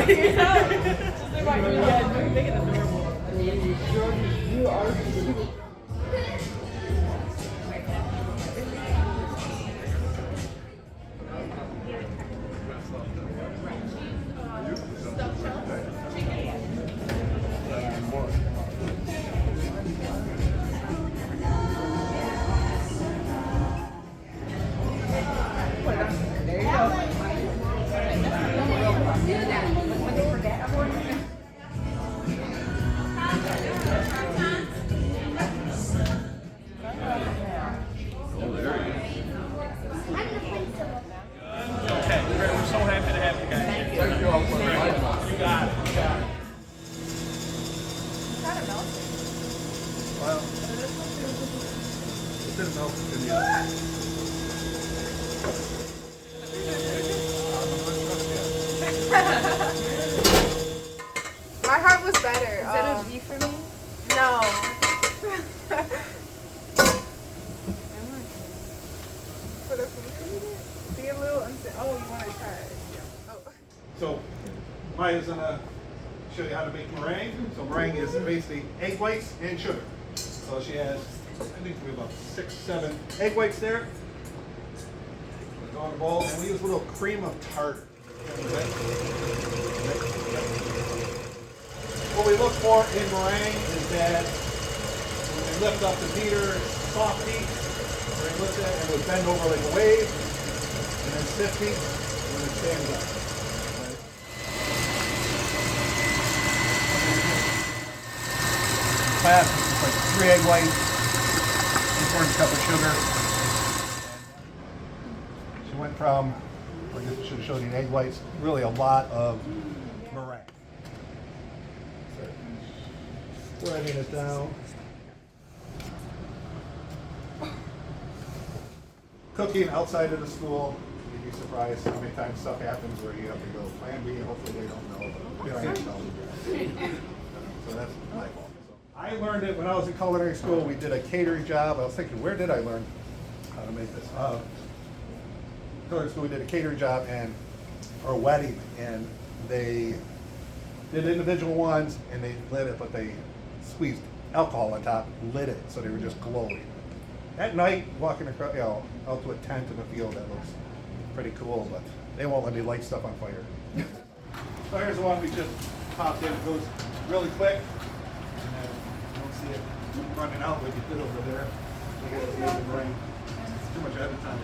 Make it adorable. You are cute. My heart was better. Is that a B for me? No. For the food? Be a little unsafe. Oh, you want to try it? Yeah. Oh. So Maya's gonna show you how to make meringue. So meringue is basically egg whites and sugar. So she has, I think we have about 6, 7 egg whites there. Go in a bowl, and we use a little cream of tartar. What we look for in meringue is that when we lift up the beater, it's softy. When we lift it, and we bend over like a wave, and then sifty, and then it stands up. Class is like 3 egg whites, 1/4 cup of sugar. She went from, I guess I should have showed you the egg whites, really a lot of meringue. Spreading it down. Cooking outside of the school, you'd be surprised how many times stuff happens where you have to go plan B, hopefully they don't know, but parents know. So that's my fault. I learned it when I was in culinary school. We did a catering job. I was thinking, where did I learn how to make this? Culinary school, we did a catering job or a wedding, and they did individual ones, and they lit it, but they squeezed alcohol on top, lit it, so they were just glowing. At night, walking across, out to a tent in the field, that looks pretty cool, but they won't let me light stuff on fire. So here's the one we just popped in. It goes really quick. You don't see it running out like it did over there. Too much ahead of time.